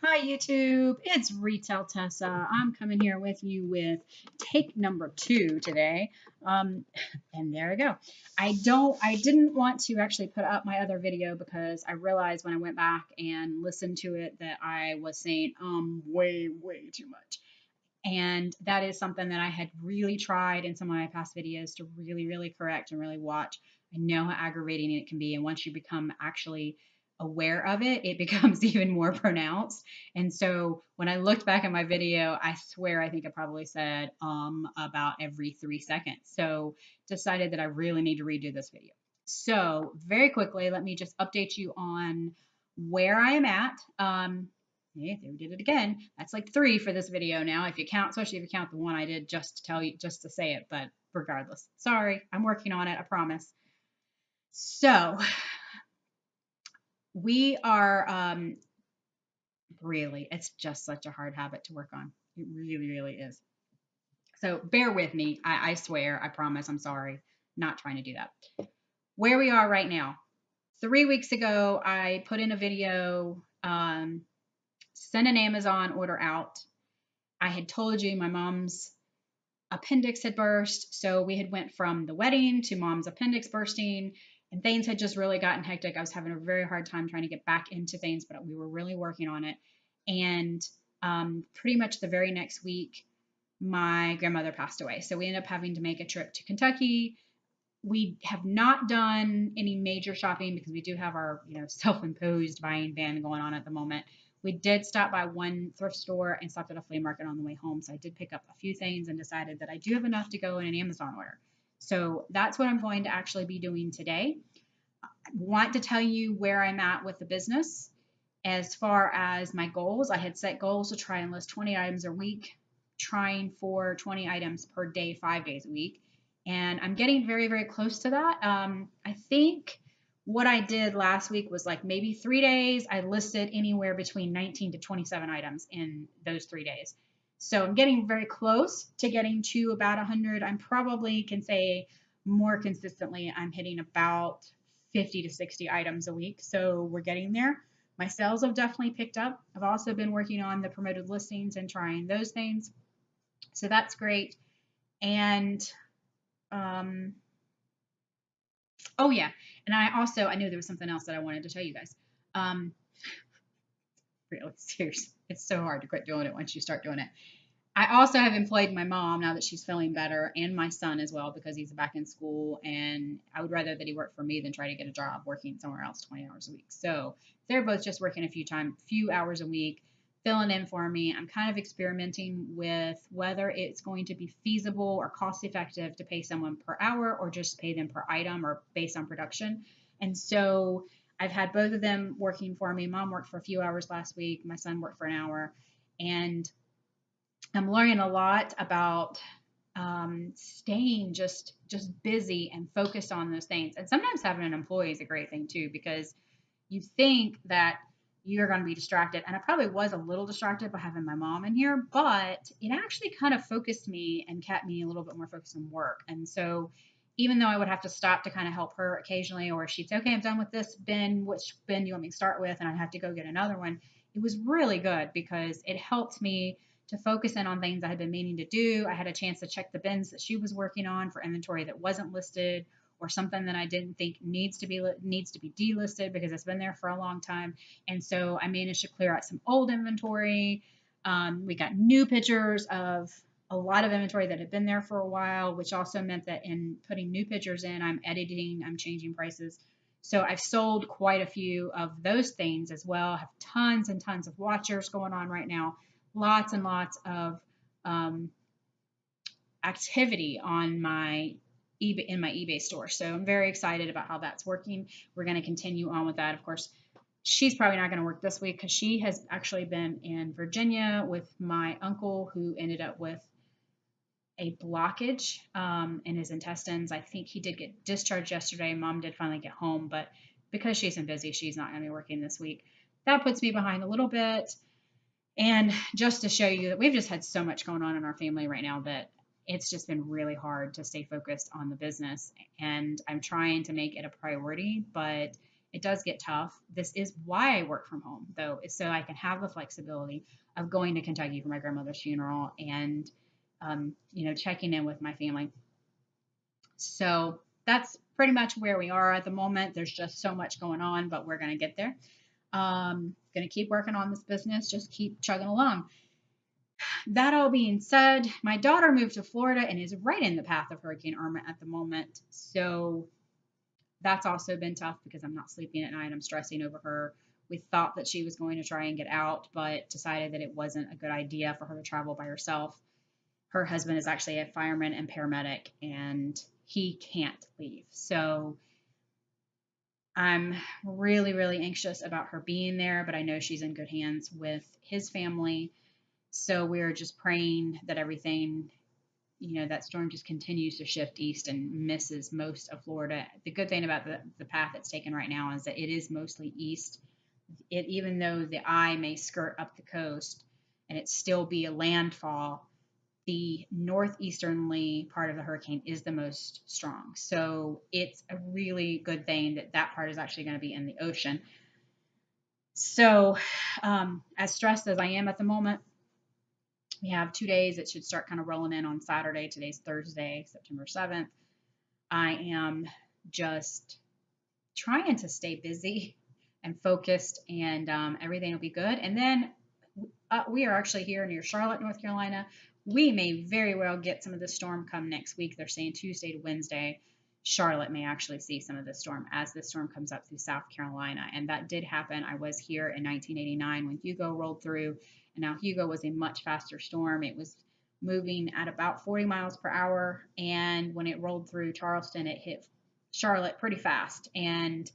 Hi YouTube, it's Retail Tessa. I'm coming here with you with take number 2 today. Um, and there we go. I didn't want to actually put up my other video because I realized when I went back and listened to it that I was saying way too much. And that is something that I had really tried in some of my past videos to really correct and really watch. I know how aggravating it can be. And once you become actually aware of it, it becomes even more pronounced. And so when I looked back at my video, I swear I think I probably said about every 3 seconds. So decided that I really need to redo this video. So very quickly, let me just update you on where I am at. Yeah, they did it again. That's like 3 for this video now, if you count, especially if you count the one I did just to tell you, just to say it. But regardless, sorry, I'm working on it. I promise. So we are really, it's just such a hard habit to work on. It really is. So bear with me. I swear, I promise. I'm sorry. Not trying to do that. Where we are right now. 3 weeks ago, I put in a video, sent an Amazon order out. I had told you my mom's appendix had burst, so we had went from the wedding to mom's appendix bursting, and things had just really gotten hectic. I was having a very hard time trying to get back into things, but we were really working on it. And pretty much the very next week, my grandmother passed away. So we ended up having to make a trip to Kentucky. We have not done any major shopping because we do have our, self-imposed buying ban going on at the moment. We did stop by one thrift store and stopped at a flea market on the way home. So I did pick up a few things and decided that I do have enough to go in an Amazon order. So that's what I'm going to actually be doing today. I want to tell you where I'm at with the business. As far as my goals, I had set goals to try and list 20 items a week, trying for 20 items per day, 5 days a week. And I'm getting very close to that. I think what I did last week was like maybe 3 days. I listed anywhere between 19 to 27 items in those 3 days. So I'm getting very close to getting to about 100. I'm probably can say more consistently, I'm hitting about 50 to 60 items a week. So we're getting there. My sales have definitely picked up. I've also been working on the promoted listings and trying those things. So that's great. And um, oh yeah, and I knew there was something else that I wanted to tell you guys. Um, really serious. It's so hard to quit doing it once you start doing it. I also have employed my mom now that she's feeling better, and my son as well because he's back in school, and I would rather that he work for me than try to get a job working somewhere else 20 hours a week. So they're both just working a few hours a week, filling in for me. I'm kind of experimenting with whether it's going to be feasible or cost effective to pay someone per hour or just pay them per item or based on production. And so I've had both of them working for me. Mom worked for a few hours last week. My son worked for an hour, and I'm learning a lot about staying just busy and focused on those things. And sometimes having an employee is a great thing too, because you think that you're going to be distracted. And I probably was a little distracted by having my mom in here, but it actually kind of focused me and kept me a little bit more focused on work. And so even though I would have to stop to kind of help her occasionally, or she'd say, okay, I'm done with this bin, which bin do you want me to start with? And I'd have to go get another one. It was really good because it helped me to focus in on things I had been meaning to do. I had a chance to check the bins that she was working on for inventory that wasn't listed, or something that I didn't think needs to be delisted because it's been there for a long time. And so I managed to clear out some old inventory. We got new pictures of a lot of inventory that had been there for a while, which also meant that in putting new pictures in, I'm editing, I'm changing prices. So I've sold quite a few of those things as well. I have tons and tons of watchers going on right now. Lots and lots of activity on my eBay store. So I'm very excited about how that's working. We're going to continue on with that. Of course, she's probably not going to work this week because she has actually been in Virginia with my uncle who ended up with a blockage in his intestines. I think he did get discharged yesterday. Mom did finally get home, but because she's been busy, she's not going to be working this week. That puts me behind a little bit. And just to show you that we've just had so much going on in our family right now that it's just been really hard to stay focused on the business. And I'm trying to make it a priority, but it does get tough. This is why I work from home, though, is so I can have the flexibility of going to Kentucky for my grandmother's funeral and, checking in with my family. So that's pretty much where we are at the moment. There's just so much going on, but we're going to get there. Going to keep working on this business, just keep chugging along. That all being said, my daughter moved to Florida and is right in the path of Hurricane Irma at the moment. So that's also been tough because I'm not sleeping at night. I'm stressing over her. We thought that she was going to try and get out, but decided that it wasn't a good idea for her to travel by herself. Her husband is actually a fireman and paramedic, and he can't leave. So I'm really, really anxious about her being there, but I know she's in good hands with his family. So we're just praying that everything, that storm just continues to shift east and misses most of Florida. The good thing about the path it's taken right now is that it is mostly east. Even though the eye may skirt up the coast and it still be a landfall, the northeasternly part of the hurricane is the most strong. So it's a really good thing that that part is actually going to be in the ocean. So as stressed as I am at the moment, we have 2 days. It should start kind of rolling in on Saturday. Today's Thursday, September 7th. I am just trying to stay busy and focused, and everything will be good. And then we are actually here near Charlotte, North Carolina. We may very well get some of the storm come next week. They're saying Tuesday to Wednesday. Charlotte may actually see some of the storm as the storm comes up through South Carolina. And that did happen. I was here in 1989 when Hugo rolled through. And now Hugo was a much faster storm. It was moving at about 40 miles per hour. And when it rolled through Charleston, it hit Charlotte pretty fast. And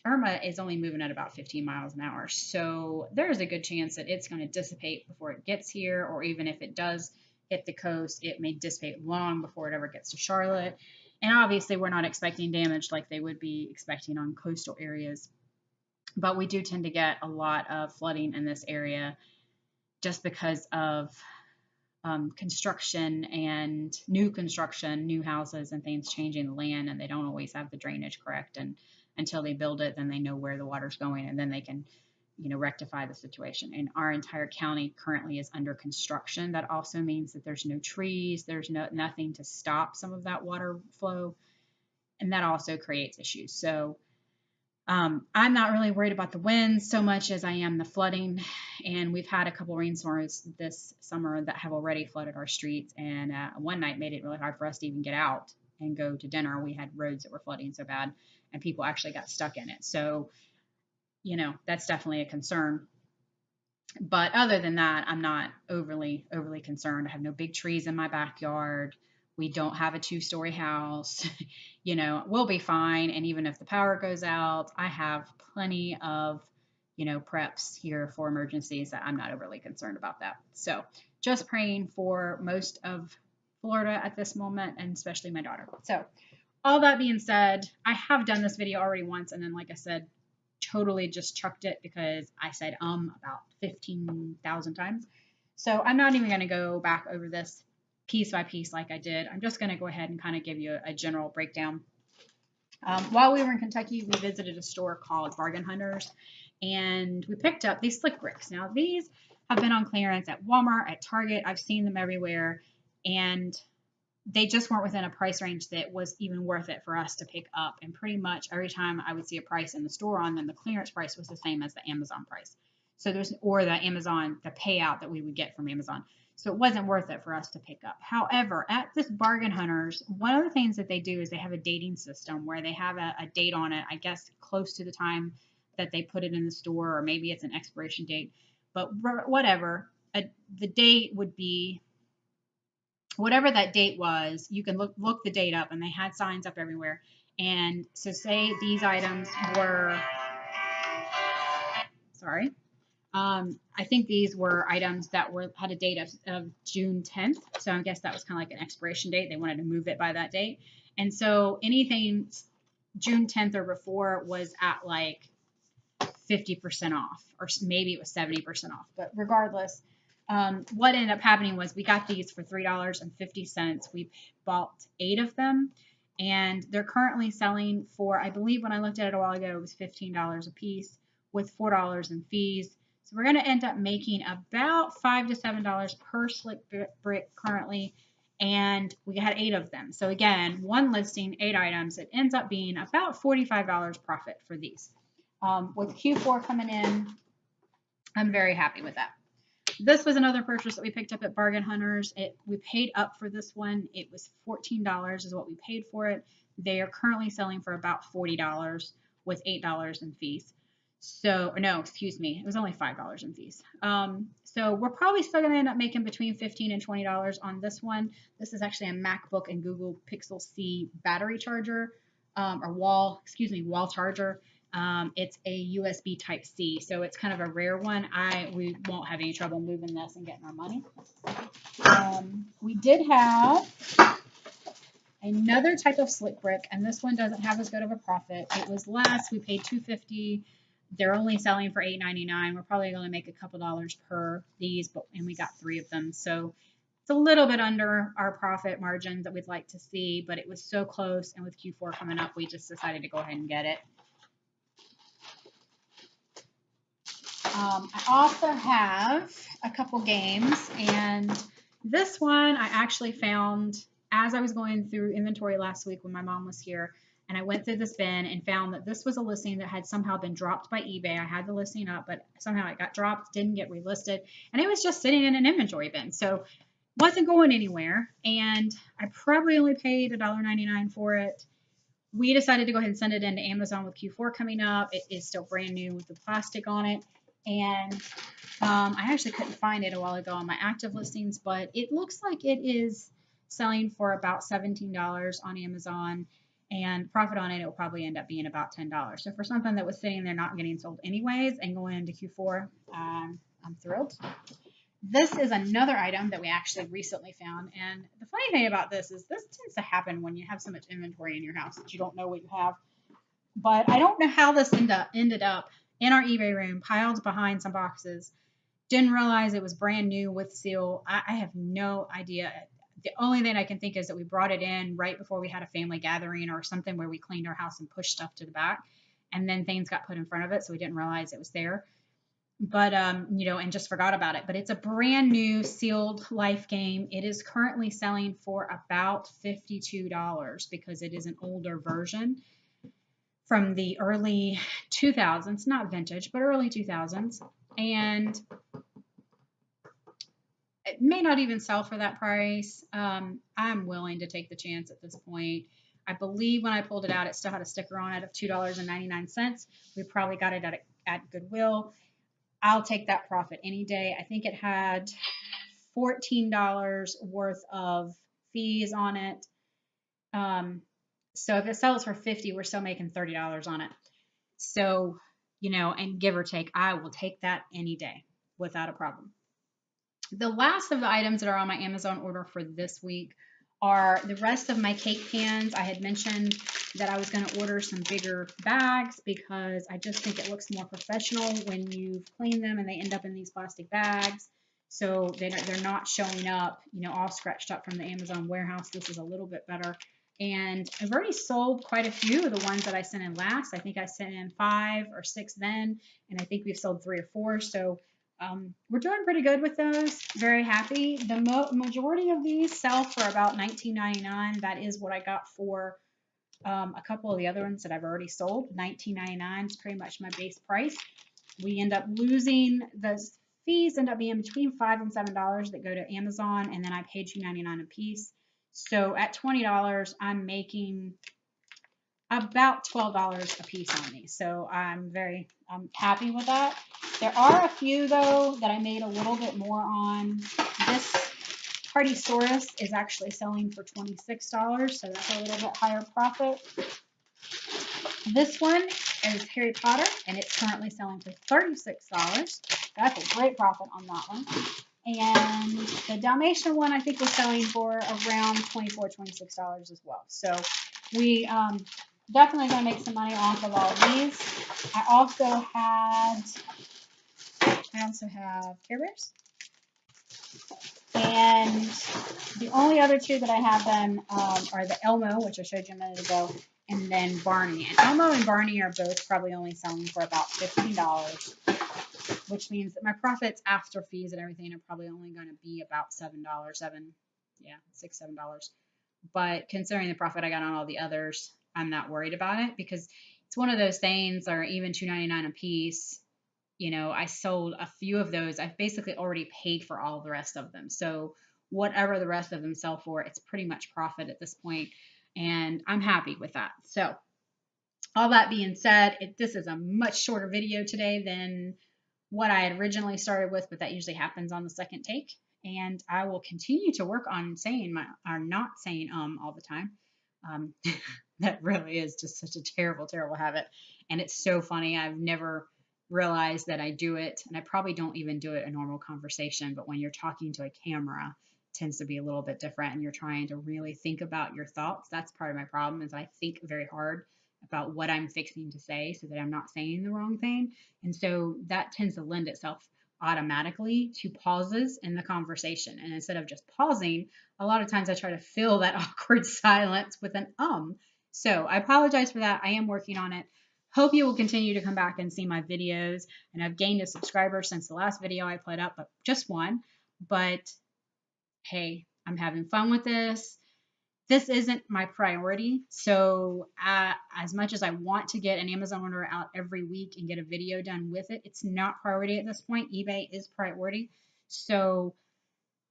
Irma is only moving at about 15 miles an hour. So there's a good chance that it's going to dissipate before it gets here, or even if it does hit the coast, it may dissipate long before it ever gets to Charlotte. And obviously, we're not expecting damage like they would be expecting on coastal areas. But we do tend to get a lot of flooding in this area just because of construction and new construction, new houses and things changing the land, and they don't always have the drainage correct. And until they build it, then they know where the water's going, and then they can, rectify the situation. And our entire county currently is under construction. That also means that there's no trees, there's nothing to stop some of that water flow, and that also creates issues. So I'm not really worried about the winds so much as I am the flooding. And we've had a couple rainstorms this summer that have already flooded our streets. And one night made it really hard for us to even get out and go to dinner. We had roads that were flooding so bad, and people actually got stuck in it. So, that's definitely a concern. But other than that, I'm not overly concerned. I have no big trees in my backyard. We don't have a 2-story house. We'll be fine. And even if the power goes out, I have plenty of, preps here for emergencies that I'm not overly concerned about that. So just praying for most of Florida at this moment, and especially my daughter. So all that being said, I have done this video already once. And then, like I said, totally just chucked it because I said about 15,000 times. So I'm not even going to go back over this piece by piece like I did. I'm just going to go ahead and kind of give you a general breakdown. While we were in Kentucky, we visited a store called Bargain Hunters, and we picked up these slick bricks. Now, these have been on clearance at Walmart, at Target. I've seen them everywhere, and they just weren't within a price range that was even worth it for us to pick up. And pretty much every time I would see a price in the store on them, the clearance price was the same as the Amazon price. So the payout that we would get from Amazon. So it wasn't worth it for us to pick up. However, at this Bargain Hunters, one of the things that they do is they have a dating system where they have a date on it, I guess close to the time that they put it in the store, or maybe it's an expiration date. But whatever, the date would be whatever that date was. You can look the date up, and they had signs up everywhere. And so say these items were, I think these were items that had a date of June 10th. So I guess that was kind of like an expiration date. They wanted to move it by that date. And so anything June 10th or before was at like 50% off, or maybe it was 70% off. But regardless, what ended up happening was we got these for $3.50. We bought 8 of them, and they're currently selling for, I believe when I looked at it a while ago, it was $15 a piece with $4 in fees. So we're going to end up making about $5 to $7 per slick brick currently, and we had 8 of them. So again, one listing, 8 items. It ends up being about $45 profit for these. With Q4 coming in, I'm very happy with that. This was another purchase that we picked up at Bargain Hunters. We paid up for this one. It was $14 is what we paid for it. They are currently selling for about $40 with $8 in fees. So, no, excuse me, it was only $5 in fees. So we're probably still going to end up making between $15 and $20 on this one. This is actually a MacBook and Google Pixel C battery charger, or wall charger. It's a USB type C, so it's kind of a rare one. We won't have any trouble moving this and getting our money. We did have another type of slick brick, and this one doesn't have as good of a profit. It was less. We paid $2.50. They're only selling for $8.99. We're probably going to make a couple dollars per these, and we got 3 of them. So it's a little bit under our profit margins that we'd like to see, but it was so close. And with Q4 coming up, we just decided to go ahead and get it. I also have a couple games, and this one I actually found as I was going through inventory last week when my mom was here. And I went through this bin and found that this was a listing that had somehow been dropped by eBay. I had the listing up, but somehow it got dropped, didn't get relisted, and it was just sitting in an inventory bin. So wasn't going anywhere, and I probably only paid $1.99 for it. We decided to go ahead and send it into Amazon with Q4 coming up. It is still brand new with the plastic on it, and I actually couldn't find it a while ago on my active listings, but it looks like it is selling for about $17 on Amazon. And profit on it will probably end up being about $10. So for something that was sitting there not getting sold anyways and going into Q4, I'm thrilled. This is another item that we actually recently found. And the funny thing about this is this tends to happen when you have so much inventory in your house that you don't know what you have. But I don't know how this ended up in our eBay room, piled behind some boxes. Didn't realize it was brand new with seal. I have no idea. The only thing I can think is that we brought it in right before we had a family gathering or something where we cleaned our house and pushed stuff to the back, and then things got put in front of it, so we didn't realize it was there. But, and just forgot about it. But it's a brand new sealed life game. It is currently selling for about $52 because it is an older version from the early 2000s, not vintage, but early 2000s. And it may not even sell for that price. I'm willing to take the chance at this point. I believe when I pulled it out, it still had a sticker on it of $2.99. We probably got it at Goodwill. I'll take that profit any day. I think it had $14 worth of fees on it. So if it sells for $50, we're still making $30 on it. So, and give or take, I will take that any day without a problem. The last of the items that are on my Amazon order for this week are the rest of my cake pans. I had mentioned that I was going to order some bigger bags because I just think it looks more professional when you've cleaned them and they end up in these plastic bags. So they're not showing up, all scratched up from the Amazon warehouse. This is a little bit better. And I've already sold quite a few of the ones that I sent in last. I think I sent in 5 or 6 then, and I think we've sold 3 or 4. So we're doing pretty good with those. Very happy. The majority of these sell for about $19.99. That is what I got for a couple of the other ones that I've already sold. $19.99 is pretty much my base price. We end up losing the fees, end up being between $5 and $7 that go to Amazon, and then I paid $2.99 a piece. So at $20, I'm making about $12 a piece on these. So I'm happy with that. There are a few though that I made a little bit more on. This Partysaurus is actually selling for $26, so that's a little bit higher profit. This one is Harry Potter, and it's currently selling for $36. That's a great profit on that one. And the Dalmatian one I think was selling for around $24, $26 as well. So we definitely going to make some money off of all of these. I also have Care Bears. And the only other two that I have then are the Elmo, which I showed you a minute ago, and then Barney. And Elmo and Barney are both probably only selling for about $15, which means that my profits after fees and everything are probably only going to be about $7, $7. But considering the profit I got on all the others, I'm not worried about it because it's one of those things, or even $2.99 a piece. You know, I sold a few of those. I've basically already paid for all the rest of them. So whatever the rest of them sell for, it's pretty much profit at this point, and I'm happy with that. So all that being said, this is a much shorter video today than what I had originally started with, but that usually happens on the second take. And I will continue to work on saying or not saying all the time. Um, that really is just such a terrible, terrible habit. And it's so funny. I've never realized that I do it, and I probably don't even do it in normal conversation, but when you're talking to a camera, it tends to be a little bit different, and you're trying to really think about your thoughts. That's part of my problem, is I think very hard about what I'm fixing to say so that I'm not saying the wrong thing. And so that tends to lend itself automatically to pauses in the conversation. And instead of just pausing, a lot of times I try to fill that awkward silence with an So I apologize for that. I am working on it. Hope you will continue to come back and see my videos. And I've gained a subscriber since the last video I put up, but just one. But hey, I'm having fun with this. This isn't my priority. So as much as I want to get an Amazon order out every week and get a video done with it, it's not priority at this point. eBay is priority. So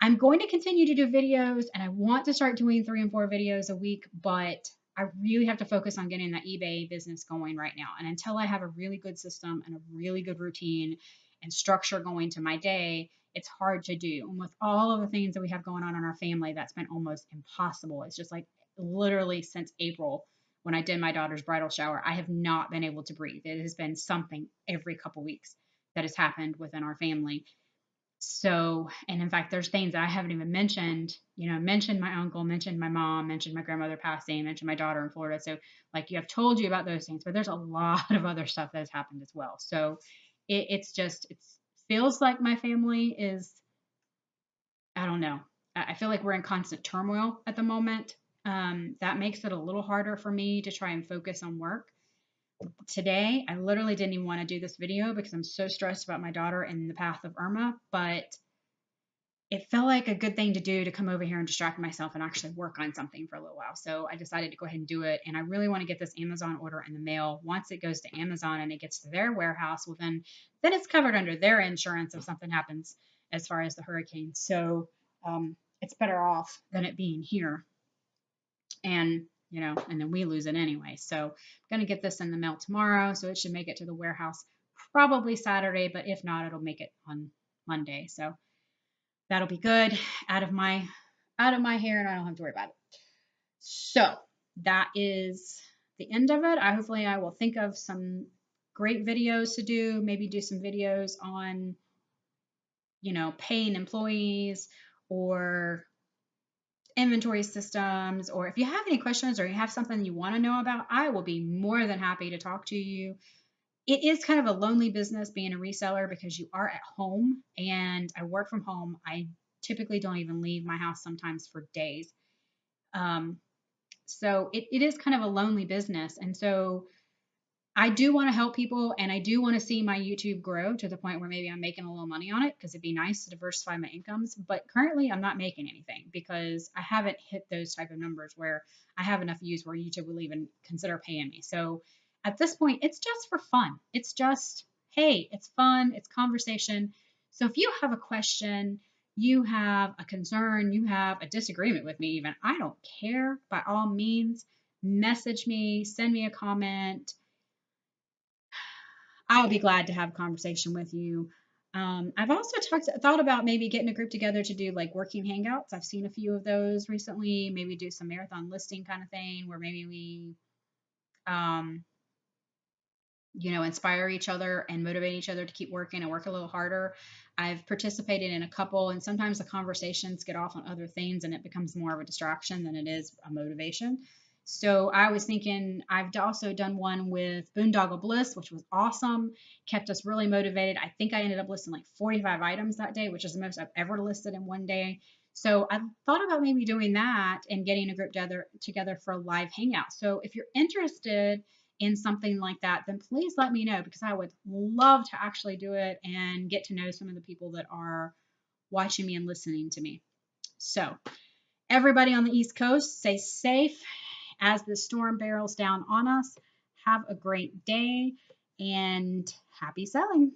I'm going to continue to do videos, and I want to start doing 3 and 4 videos a week, but I really have to focus on getting that eBay business going right now. And until I have a really good system and a really good routine and structure going to my day, it's hard to do. And with all of the things that we have going on in our family, that's been almost impossible. It's just like literally since April when I did my daughter's bridal shower, I have not been able to breathe. It has been something every couple weeks that has happened within our family. So, and in fact, there's things that I haven't even mentioned, mentioned my uncle, mentioned my mom, mentioned my grandmother passing, mentioned my daughter in Florida. So like you have told you about those things, but there's a lot of other stuff that has happened as well. So it feels like my family is, I don't know. I feel like we're in constant turmoil at the moment. That makes it a little harder for me to try and focus on work. Today, I literally didn't even want to do this video because I'm so stressed about my daughter and the path of Irma, but it felt like a good thing to do to come over here and distract myself and actually work on something for a little while. So I decided to go ahead and do it. And I really want to get this Amazon order in the mail. Once it goes to Amazon and it gets to their warehouse, well, then it's covered under their insurance if something happens as far as the hurricane. So it's better off than it being here. And and then we lose it anyway. So I'm going to get this in the mail tomorrow. So it should make it to the warehouse probably Saturday, but if not, it'll make it on Monday. So that'll be good, out of my hair, and I don't have to worry about it. So that is the end of it. Hopefully I will think of some great videos to do, maybe do some videos on, paying employees or inventory systems, or if you have any questions or you have something you want to know about, I will be more than happy to talk to you. It is kind of a lonely business being a reseller because you are at home, and I work from home. I typically don't even leave my house sometimes for days. So it is kind of a lonely business. And so I do want to help people, and I do want to see my YouTube grow to the point where maybe I'm making a little money on it, because it'd be nice to diversify my incomes. But currently I'm not making anything because I haven't hit those type of numbers where I have enough views where YouTube will even consider paying me. So at this point, it's just for fun. It's just, hey, it's fun. It's conversation. So if you have a question, you have a concern, you have a disagreement with me even, I don't care. By all means, message me, send me a comment. I'll be glad to have a conversation with you. I've also thought about maybe getting a group together to do like working hangouts. I've seen a few of those recently. Maybe do some marathon listing kind of thing where maybe we, inspire each other and motivate each other to keep working and work a little harder. I've participated in a couple, and sometimes the conversations get off on other things and it becomes more of a distraction than it is a motivation. So I was thinking, I've also done one with Boondoggle Bliss, which was awesome, kept us really motivated. I think I ended up listing like 45 items that day, which is the most I've ever listed in one day. So I thought about maybe doing that and getting a group together for a live hangout. So if you're interested in something like that, then please let me know, because I would love to actually do it and get to know some of the people that are watching me and listening to me. So everybody on the East Coast, stay safe as the storm barrels down on us. Have a great day and happy selling.